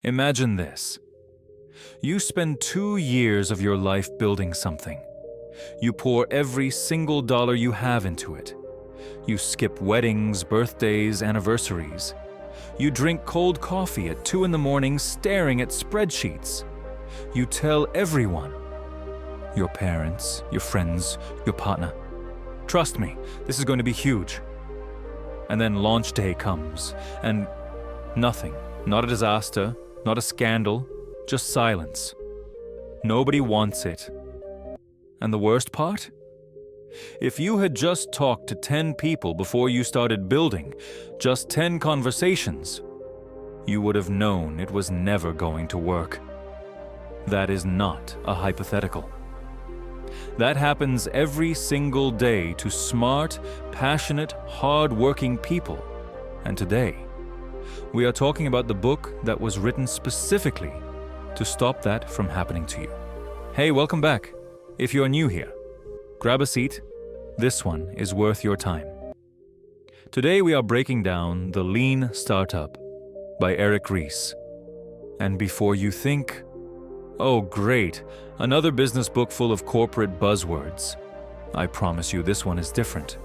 Imagine this. You spend 2 years of your life building something. You pour every single dollar you have into it. You skip weddings, birthdays, anniversaries. You drink cold coffee at 2 in the morning staring at spreadsheets. You tell everyone, your parents, your friends, your partner, trust me, this is going to be huge. And then launch day comes, and nothing, not a disaster, not a scandal, just silence. Nobody wants it. And the worst part? If you had just talked to 10 people before you started building, just 10 conversations, you would have known it was never going to work. That is not a hypothetical. That happens every single day to smart, passionate, hard-working people. And today, we are talking about the book that was written specifically to stop that from happening to you. Hey, welcome back. If you're new here, grab a seat. This one is worth your time. Today we are breaking down The Lean Startup by Eric Ries. And before you think, oh great, another business book full of corporate buzzwords, I promise you this one is different.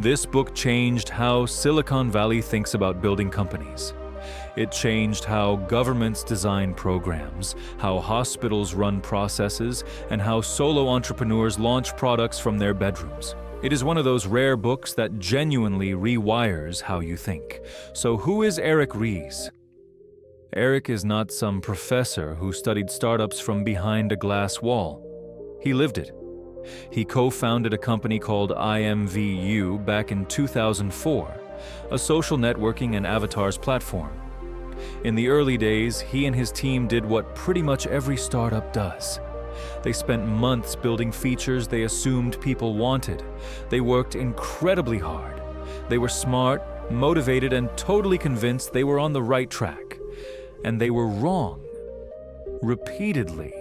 This book changed how Silicon Valley thinks about building companies. It changed how governments design programs, how hospitals run processes, and how solo entrepreneurs launch products from their bedrooms. It is one of those rare books that genuinely rewires how you think. So who is Eric Ries? Eric is not some professor who studied startups from behind a glass wall. He lived it. He co-founded a company called IMVU back in 2004, a social networking and avatars platform. In the early days, he and his team did what pretty much every startup does. They spent months building features they assumed people wanted. They worked incredibly hard. They were smart, motivated, and totally convinced they were on the right track. And they were wrong. Repeatedly.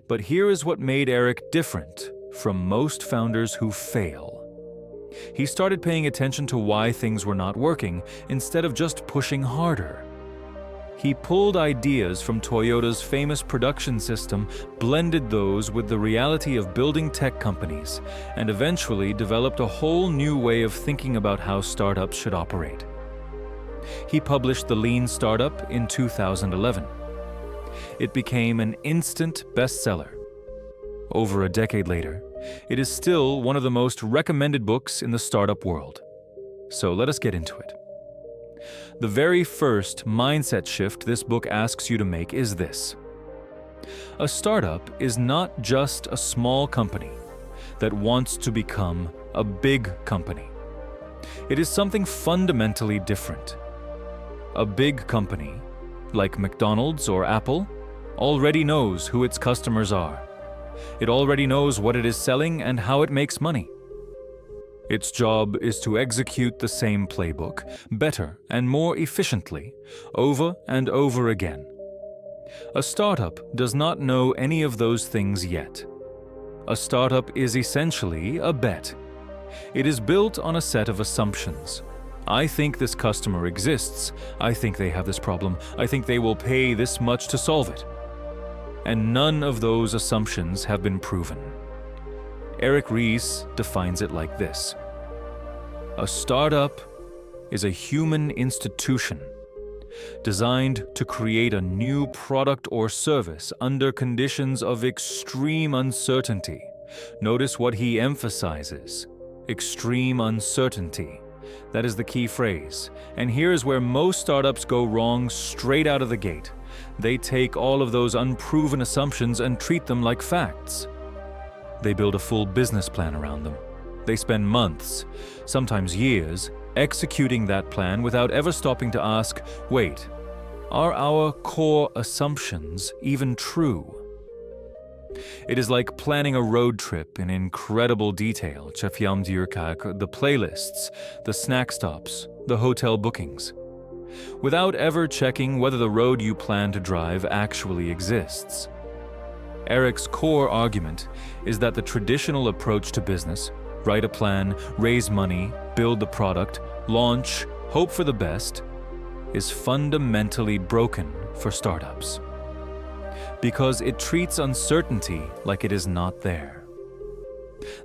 But here is what made Eric different from most founders who fail. He started paying attention to why things were not working instead of just pushing harder. He pulled ideas from Toyota's famous production system, blended those with the reality of building tech companies, and eventually developed a whole new way of thinking about how startups should operate. He published The Lean Startup in 2011. It became an instant bestseller. Over a decade later, it is still one of the most recommended books in the startup world. So let us get into it. The very first mindset shift this book asks you to make is this. A startup is not just a small company that wants to become a big company. It is something fundamentally different. A big company, like McDonald's or Apple, already knows who its customers are. It already knows what it is selling and how it makes money. Its job is to execute the same playbook, better and more efficiently, over and over again. A startup does not know any of those things yet. A startup is essentially a bet. It is built on a set of assumptions. I think this customer exists. I think they have this problem. I think they will pay this much to solve it. And none of those assumptions have been proven. Eric Ries defines it like this. A startup is a human institution designed to create a new product or service under conditions of extreme uncertainty. Notice what he emphasizes. Extreme uncertainty. That is the key phrase. And here is where most startups go wrong straight out of the gate. They take all of those unproven assumptions and treat them like facts. They build a full business plan around them. They spend months, sometimes years, executing that plan without ever stopping to ask, wait, are our core assumptions even true? It is like planning a road trip in incredible detail, the playlists, the snack stops, the hotel bookings, without ever checking whether the road you plan to drive actually exists. Eric's core argument is that the traditional approach to business, write a plan, raise money, build the product, launch, hope for the best, is fundamentally broken for startups. Because it treats uncertainty like it is not there.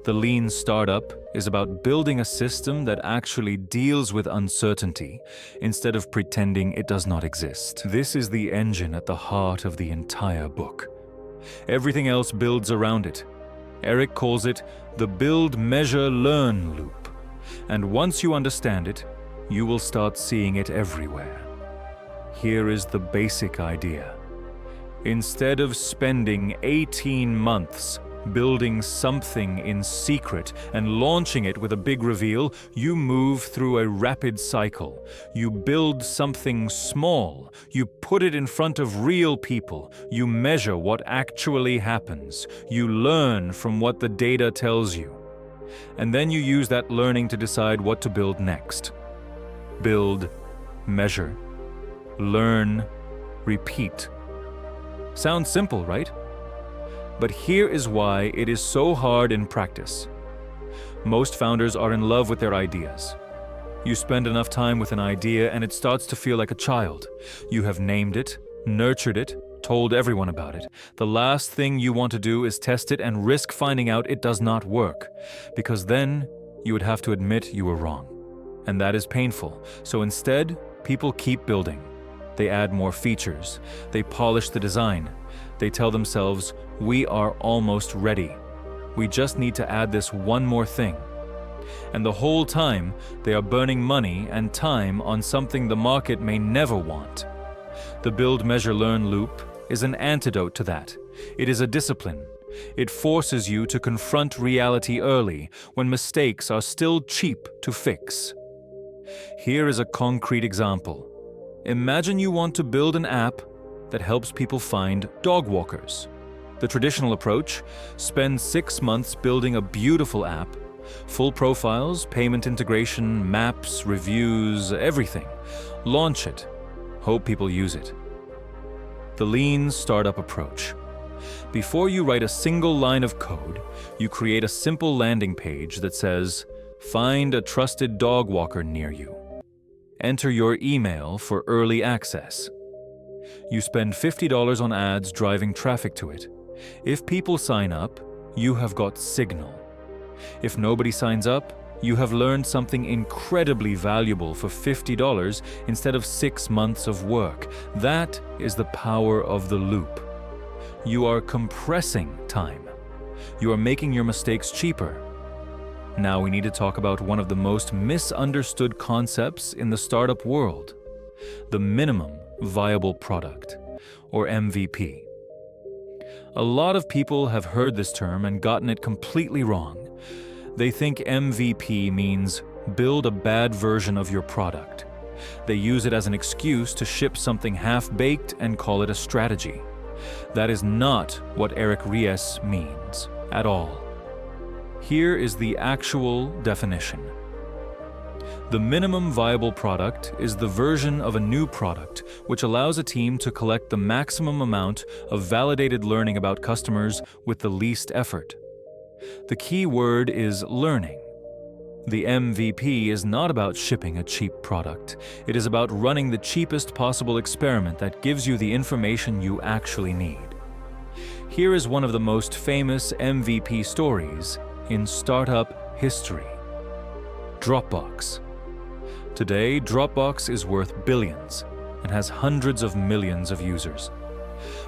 The lean startup is about building a system that actually deals with uncertainty instead of pretending it does not exist. This is the engine at the heart of the entire book. Everything else builds around it. Eric calls it the build, measure, learn loop. And once you understand it, you will start seeing it everywhere. Here is the basic idea. Instead of spending 18 months building something in secret and launching it with a big reveal, you move through a rapid cycle. You build something small. You put it in front of real people. You measure what actually happens. You learn from what the data tells you. And then you use that learning to decide what to build next. Build, measure, learn, repeat. Sounds simple, right? But here is why it is so hard in practice. Most founders are in love with their ideas. You spend enough time with an idea and it starts to feel like a child. You have named it, nurtured it, told everyone about it. The last thing you want to do is test it and risk finding out it does not work, because then you would have to admit you were wrong. And that is painful. So instead, people keep building. They add more features. They polish the design. They tell themselves, we are almost ready. We just need to add this one more thing. And the whole time, they are burning money and time on something the market may never want. The build, measure, learn loop is an antidote to that. It is a discipline. It forces you to confront reality early, when mistakes are still cheap to fix. Here is a concrete example. Imagine you want to build an app that helps people find dog walkers. The traditional approach: spend 6 months building a beautiful app, full profiles, payment integration, maps, reviews, everything. Launch it. Hope people use it. The lean startup approach. Before you write a single line of code, you create a simple landing page that says, "Find a trusted dog walker near you." Enter your email for early access. You spend $50 on ads driving traffic to it. If people sign up, you have got signal. If nobody signs up, you have learned something incredibly valuable for $50 instead of 6 months of work. That is the power of the loop. You are compressing time. You are making your mistakes cheaper. Now we need to talk about one of the most misunderstood concepts in the startup world: the minimum viable product, or MVP. A lot of people have heard this term and gotten it completely wrong. They think MVP means build a bad version of your product. They use it as an excuse to ship something half-baked and call it a strategy. That is not what Eric Ries means at all. Here is the actual definition. The minimum viable product is the version of a new product which allows a team to collect the maximum amount of validated learning about customers with the least effort. The key word is learning. The MVP is not about shipping a cheap product. It is about running the cheapest possible experiment that gives you the information you actually need. Here is one of the most famous MVP stories in startup history. Dropbox. Today, Dropbox is worth billions and has hundreds of millions of users.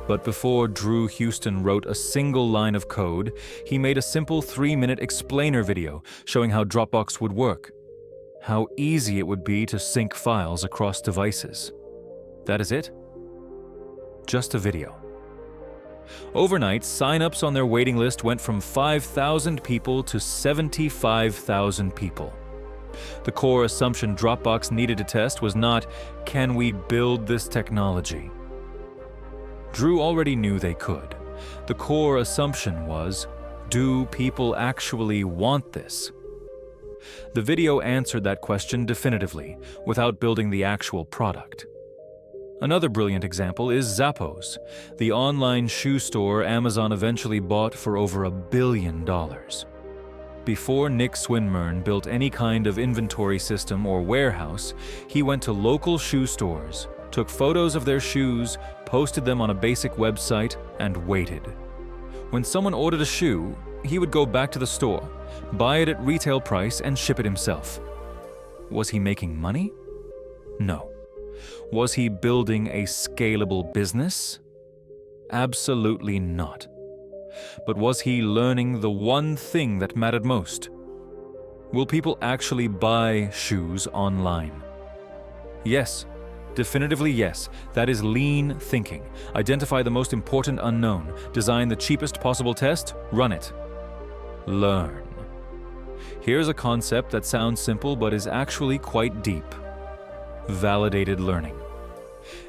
But before Drew Houston wrote a single line of code, he made a simple 3-minute explainer video showing how Dropbox would work, how easy it would be to sync files across devices. That is it. Just a video. Overnight, sign-ups on their waiting list went from 5,000 people to 75,000 people. The core assumption Dropbox needed to test was not, can we build this technology? Drew already knew they could. The core assumption was, do people actually want this? The video answered that question definitively, without building the actual product. Another brilliant example is Zappos, the online shoe store Amazon eventually bought for over $1 billion. Before Nick Swinmurn built any kind of inventory system or warehouse, he went to local shoe stores, took photos of their shoes, posted them on a basic website, and waited. When someone ordered a shoe, he would go back to the store, buy it at retail price, and ship it himself. Was he making money? No. Was he building a scalable business? Absolutely not. But was he learning the one thing that mattered most? Will people actually buy shoes online? Yes. Definitively yes. That is lean thinking. Identify the most important unknown. Design the cheapest possible test. Run it. Learn. Here's a concept that sounds simple but is actually quite deep. Validated learning.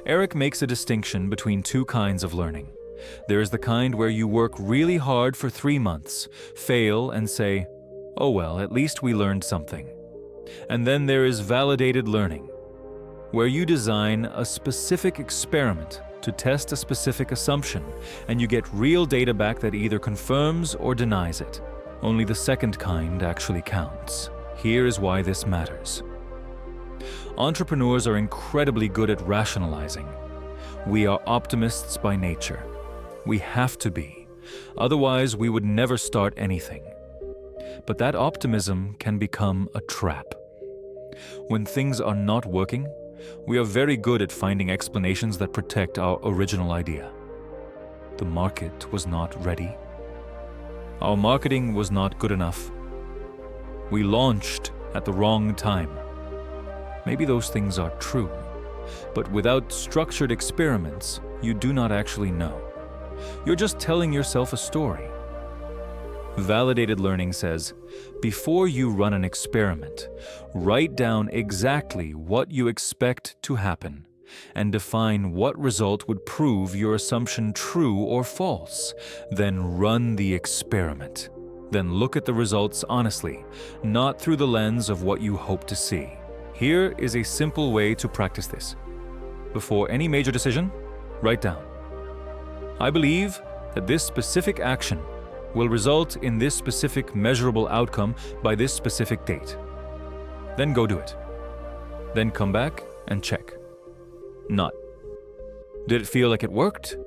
Eric makes a distinction between two kinds of learning. There is the kind where you work really hard for 3 months, fail, and say, "Oh well, at least we learned something." And then there is validated learning, where you design a specific experiment to test a specific assumption, and you get real data back that either confirms or denies it. Only the second kind actually counts. Here is why this matters. Entrepreneurs are incredibly good at rationalizing. We are optimists by nature. We have to be. Otherwise, we would never start anything. But that optimism can become a trap. When things are not working, we are very good at finding explanations that protect our original idea. The market was not ready. Our marketing was not good enough. We launched at the wrong time. Maybe those things are true, but without structured experiments, you do not actually know. You're just telling yourself a story. Validated learning says, before you run an experiment, write down exactly what you expect to happen and define what result would prove your assumption true or false. Then run the experiment. Then look at the results honestly, not through the lens of what you hope to see. Here is a simple way to practice this. Before any major decision, write down, I believe that this specific action will result in this specific measurable outcome by this specific date. Then go do it. Then come back and check. Not. Did it feel like it worked?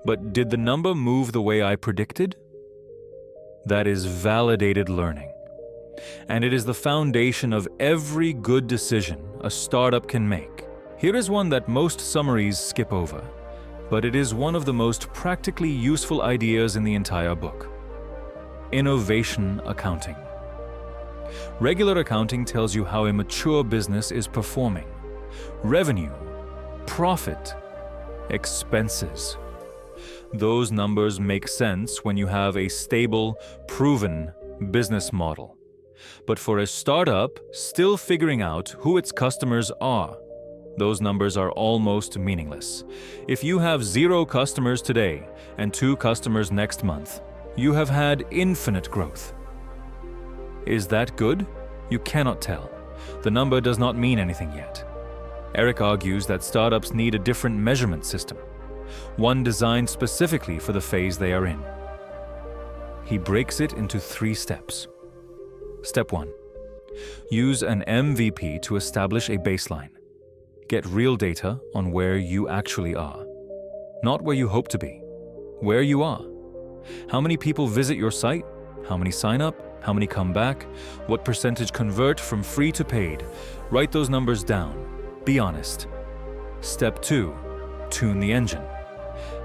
But did the number move the way I predicted? That is validated learning. And it is the foundation of every good decision a startup can make. Here is one that most summaries skip over, but it is one of the most practically useful ideas in the entire book. Innovation accounting. Regular accounting tells you how a mature business is performing. Revenue, profit, expenses. Those numbers make sense when you have a stable, proven business model. But for a startup still figuring out who its customers are, those numbers are almost meaningless. If you have 0 customers today and 2 customers next month, you have had infinite growth. Is that good? You cannot tell. The number does not mean anything yet. Eric argues that startups need a different measurement system, one designed specifically for the phase they are in. He breaks it into 3 steps. Step 1. Use an MVP to establish a baseline. Get real data on where you actually are. Not where you hope to be, where you are. How many people visit your site? How many sign up? How many come back? What percentage convert from free to paid? Write those numbers down. Be honest. Step 2. Tune the engine.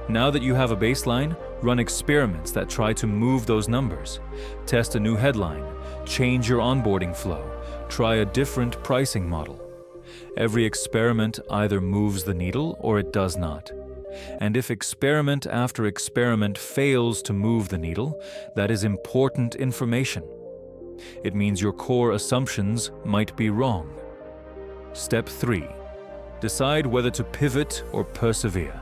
Now that you have a baseline, run experiments that try to move those numbers. Test a new headline. Change your onboarding flow. Try a different pricing model. Every experiment either moves the needle or it does not. And if experiment after experiment fails to move the needle, that is important information. It means your core assumptions might be wrong. Step 3. Decide whether to pivot or persevere.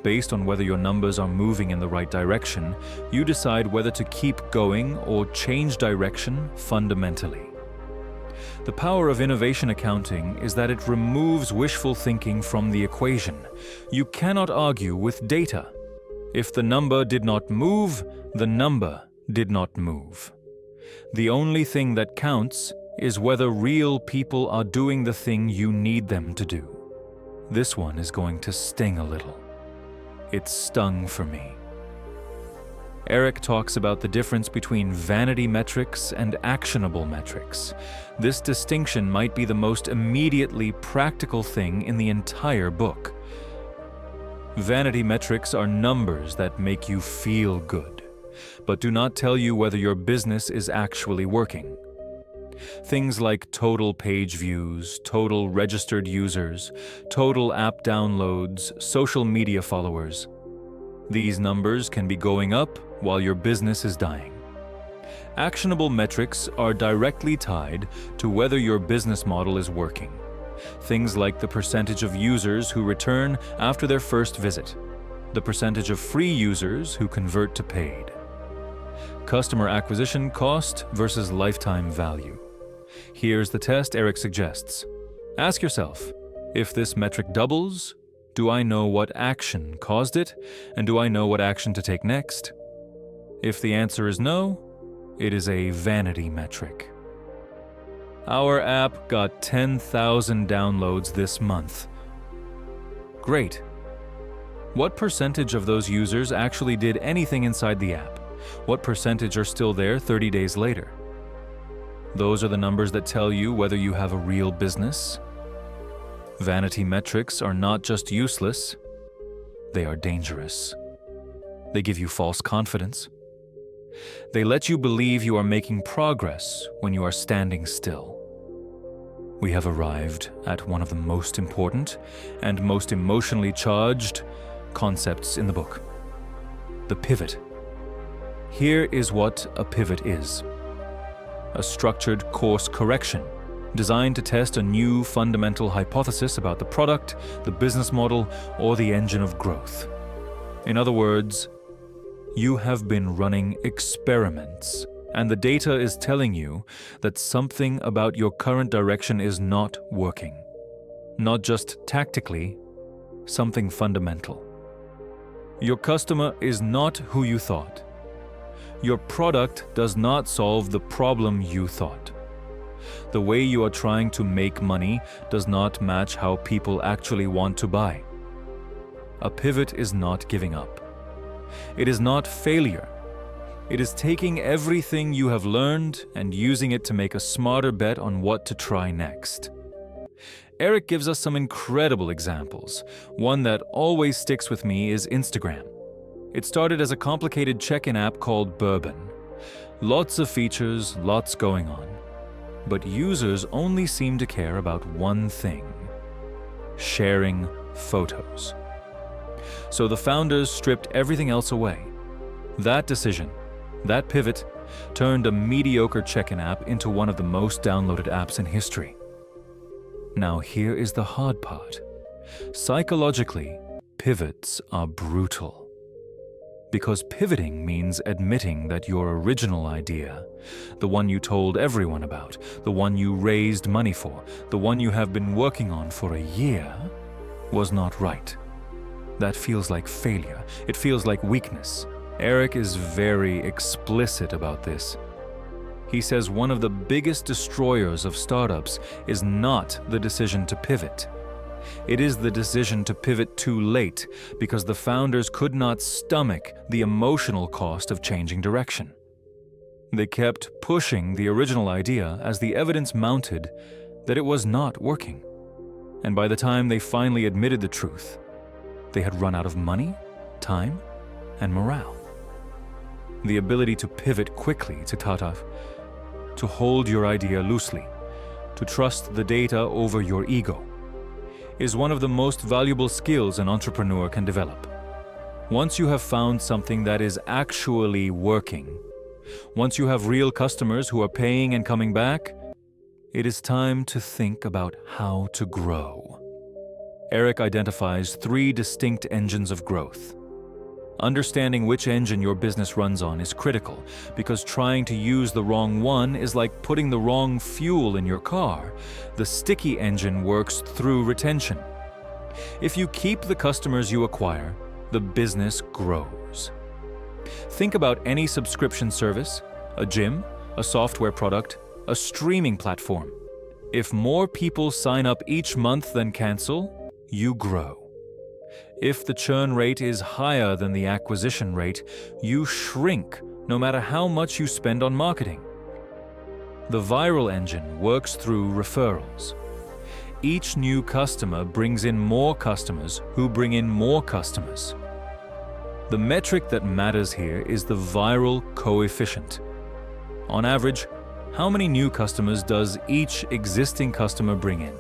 Based on whether your numbers are moving in the right direction, you decide whether to keep going or change direction fundamentally. The power of innovation accounting is that it removes wishful thinking from the equation. You cannot argue with data. If the number did not move, the number did not move. The only thing that counts is whether real people are doing the thing you need them to do. This one is going to sting a little. It stung for me. Eric talks about the difference between vanity metrics and actionable metrics. This distinction might be the most immediately practical thing in the entire book. Vanity metrics are numbers that make you feel good, but do not tell you whether your business is actually working. Things like total page views, total registered users, total app downloads, social media followers. These numbers can be going up while your business is dying. Actionable metrics are directly tied to whether your business model is working. Things like the percentage of users who return after their first visit, the percentage of free users who convert to paid. Customer acquisition cost versus lifetime value. Here's the test Eric suggests. Ask yourself, if this metric doubles, do I know what action caused it, and do I know what action to take next? If the answer is no, it is a vanity metric. Our app got 10,000 downloads this month. Great. What percentage of those users actually did anything inside the app? What percentage are still there 30 days later? Those are the numbers that tell you whether you have a real business. Vanity metrics are not just useless, they are dangerous. They give you false confidence. They let you believe you are making progress when you are standing still. We have arrived at one of the most important and most emotionally charged concepts in the book: the pivot. Here is what a pivot is: a structured course correction designed to test a new fundamental hypothesis about the product, the business model, or the engine of growth. In other words, you have been running experiments, and the data is telling you that something about your current direction is not working. Not just tactically, something fundamental. Your customer is not who you thought. Your product does not solve the problem you thought. The way you are trying to make money does not match how people actually want to buy. A pivot is not giving up. It is not failure. It is taking everything you have learned and using it to make a smarter bet on what to try next. Eric gives us some incredible examples. One that always sticks with me is Instagram. It started as a complicated check-in app called Bourbon. Lots of features, lots going on. But users only seem to care about one thing: sharing photos. So the founders stripped everything else away. That decision, that pivot, turned a mediocre check-in app into one of the most downloaded apps in history. Now here is the hard part. Psychologically, pivots are brutal. Because pivoting means admitting that your original idea, the one you told everyone about, the one you raised money for, the one you have been working on for a year, was not right. That feels like failure. It feels like weakness. Eric is very explicit about this. He says one of the biggest destroyers of startups is not the decision to pivot. It is the decision to pivot too late because the founders could not stomach the emotional cost of changing direction. They kept pushing the original idea as the evidence mounted that it was not working. And by the time they finally admitted the truth, they had run out of money, time, and morale. The ability to pivot quickly, to hold your idea loosely, to trust the data over your ego, is one of the most valuable skills an entrepreneur can develop. Once you have found something that is actually working, once you have real customers who are paying and coming back, it is time to think about how to grow. Eric identifies 3 distinct engines of growth. Understanding which engine your business runs on is critical, because trying to use the wrong one is like putting the wrong fuel in your car. The sticky engine works through retention. If you keep the customers you acquire, the business grows. Think about any subscription service, a gym, a software product, a streaming platform. If more people sign up each month than cancel, you grow. If the churn rate is higher than the acquisition rate, you shrink no matter how much you spend on marketing. The viral engine works through referrals. Each new customer brings in more customers who bring in more customers. The metric that matters here is the viral coefficient. On average, how many new customers does each existing customer bring in?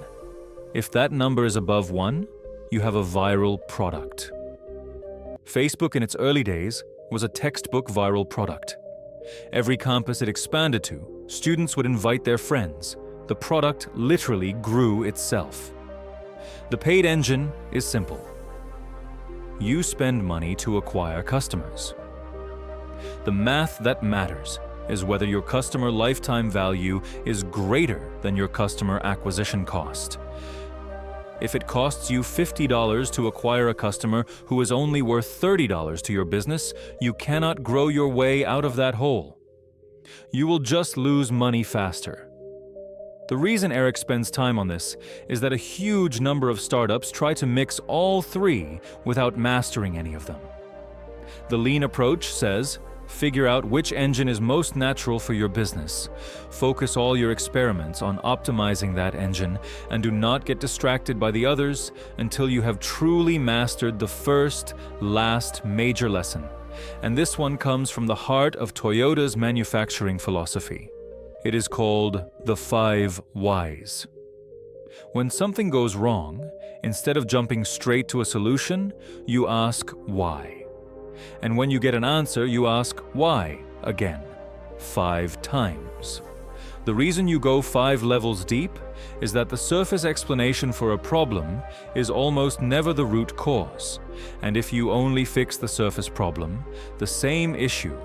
If that number is above 1, you have a viral product. Facebook in its early days was a textbook viral product. Every campus it expanded to, students would invite their friends. The product literally grew itself. The paid engine is simple. You spend money to acquire customers. The math that matters is whether your customer lifetime value is greater than your customer acquisition cost. If it costs you $50 to acquire a customer who is only worth $30 to your business, you cannot grow your way out of that hole. You will just lose money faster. The reason Eric spends time on this is that a huge number of startups try to mix all three without mastering any of them. The lean approach says, figure out which engine is most natural for your business. Focus all your experiments on optimizing that engine and do not get distracted by the others until you have truly mastered the first, last major lesson. And this one comes from the heart of Toyota's manufacturing philosophy. It is called the 5 whys. When something goes wrong, instead of jumping straight to a solution, you ask why. And when you get an answer, you ask why again, 5 times. The reason you go 5 levels deep is that the surface explanation for a problem is almost never the root cause. And if you only fix the surface problem, the same issue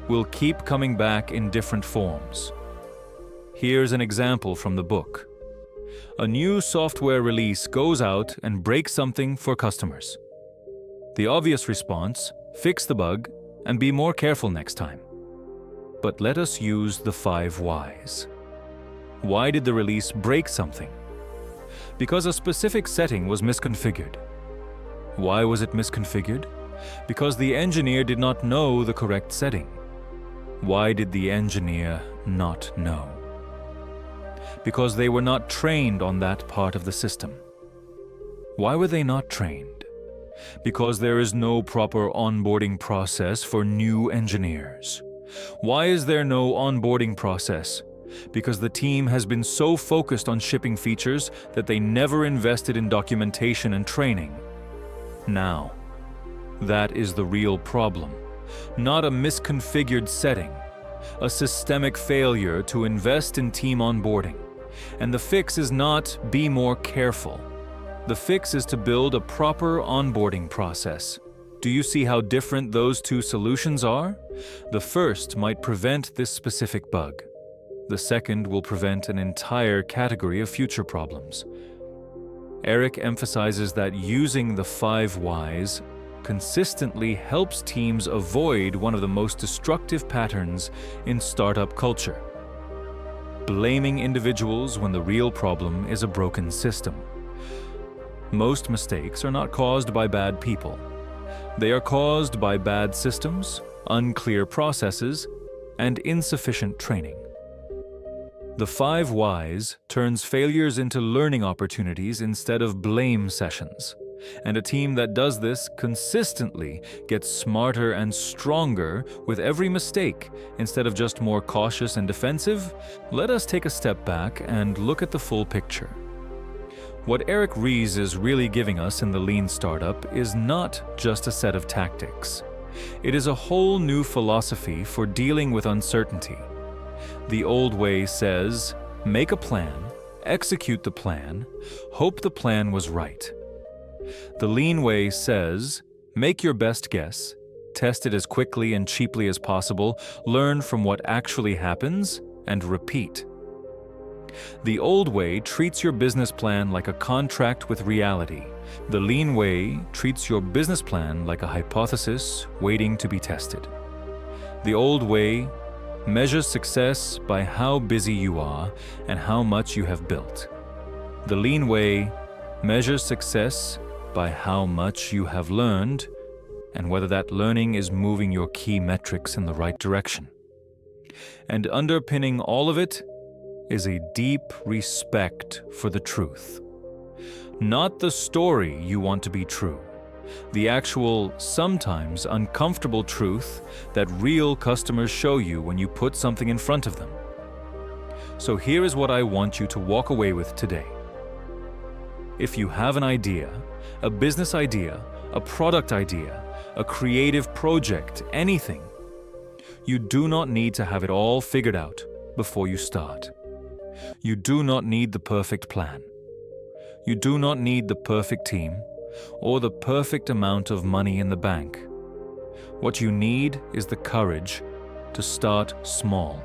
will keep coming back in different forms. Here's an example from the book. A new software release goes out and breaks something for customers. The obvious response: fix the bug and be more careful next time. But let us use the 5 whys. Why did the release break something? Because a specific setting was misconfigured. Why was it misconfigured? Because the engineer did not know the correct setting. Why did the engineer not know? Because they were not trained on that part of the system. Why were they not trained? Because there is no proper onboarding process for new engineers. Why is there no onboarding process? Because the team has been so focused on shipping features that they never invested in documentation and training. Now, that is the real problem. Not a misconfigured setting, a systemic failure to invest in team onboarding. And the fix is not be more careful. The fix is to build a proper onboarding process. Do you see how different those two solutions are? The first might prevent this specific bug. The second will prevent an entire category of future problems. Eric emphasizes that using the 5 whys consistently helps teams avoid one of the most destructive patterns in startup culture: blaming individuals when the real problem is a broken system. Most mistakes are not caused by bad people. They are caused by bad systems, unclear processes, and insufficient training. The 5 whys turns failures into learning opportunities instead of blame sessions. And a team that does this consistently gets smarter and stronger with every mistake instead of just more cautious and defensive. Let us take a step back and look at the full picture. What Eric Ries is really giving us in the Lean Startup is not just a set of tactics. It is a whole new philosophy for dealing with uncertainty. The old way says, make a plan, execute the plan, hope the plan was right. The lean way says, make your best guess, test it as quickly and cheaply as possible, learn from what actually happens, and repeat. The old way treats your business plan like a contract with reality. The lean way treats your business plan like a hypothesis waiting to be tested. The old way Measure success by how busy you are and how much you have built. The lean way measures success by how much you have learned and whether that learning is moving your key metrics in the right direction. And underpinning all of it is a deep respect for the truth. Not the story you want to be true, the actual, sometimes uncomfortable truth that real customers show you when you put something in front of them. So here is what I want you to walk away with today. If you have an idea, a business idea, a product idea, a creative project, anything, you do not need to have it all figured out before you start. You do not need the perfect plan. You do not need the perfect team or the perfect amount of money in the bank. What you need is the courage to start small,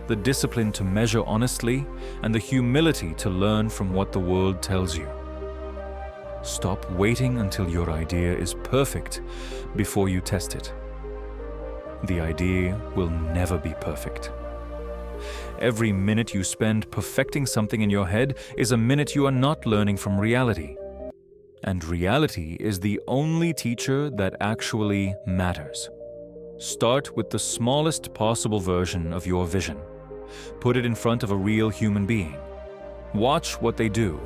the discipline to measure honestly, and the humility to learn from what the world tells you. Stop waiting until your idea is perfect before you test it. The idea will never be perfect. Every minute you spend perfecting something in your head is a minute you are not learning from reality. And reality is the only teacher that actually matters. Start with the smallest possible version of your vision. Put it in front of a real human being. Watch what they do,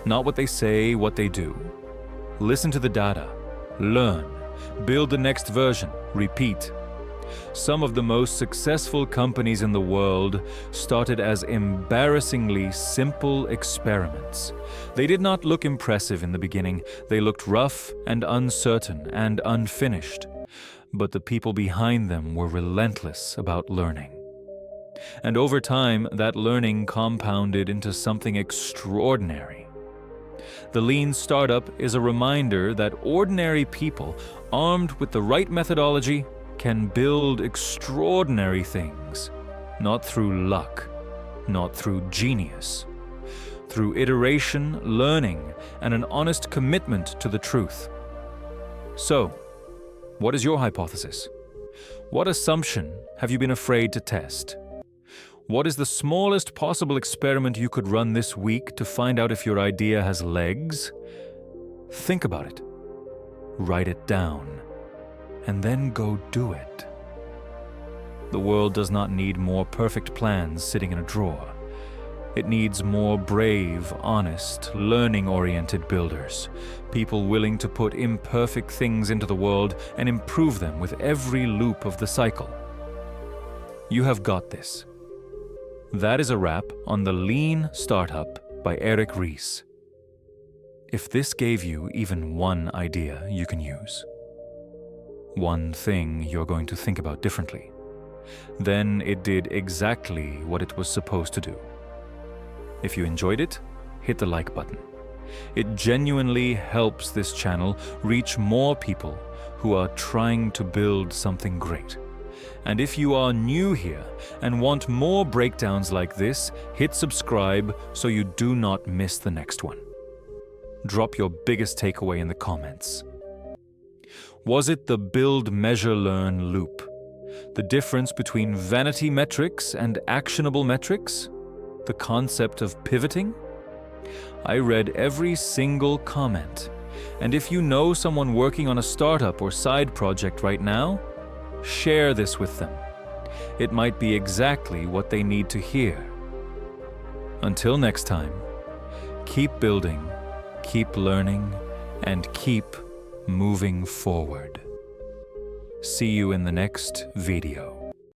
not what they say, what they do. Listen to the data. Learn. Build the next version. Repeat. Some of the most successful companies in the world started as embarrassingly simple experiments. They did not look impressive in the beginning. They looked rough and uncertain and unfinished. But the people behind them were relentless about learning. And over time, that learning compounded into something extraordinary. The Lean Startup is a reminder that ordinary people, armed with the right methodology, can build extraordinary things, not through luck, not through genius, through iteration, learning, and an honest commitment to the truth. So, what is your hypothesis? What assumption have you been afraid to test? What is the smallest possible experiment you could run this week to find out if your idea has legs? Think about it. Write it down. And then go do it. The world does not need more perfect plans sitting in a drawer. It needs more brave, honest, learning-oriented builders, people willing to put imperfect things into the world and improve them with every loop of the cycle. You have got this. That is a wrap on The Lean Startup by Eric Ries. If this gave you even one idea you can use, one thing you're going to think about differently, then it did exactly what it was supposed to do. If you enjoyed it, hit the like button. It genuinely helps this channel reach more people who are trying to build something great. And if you are new here and want more breakdowns like this, hit subscribe so you do not miss the next one. Drop your biggest takeaway in the comments. Was it the build, measure, learn loop? The difference between vanity metrics and actionable metrics? The concept of pivoting? I read every single comment. And if you know someone working on a startup or side project right now, share this with them. It might be exactly what they need to hear. Until next time, keep building, keep learning, and keep moving forward. See you in the next video.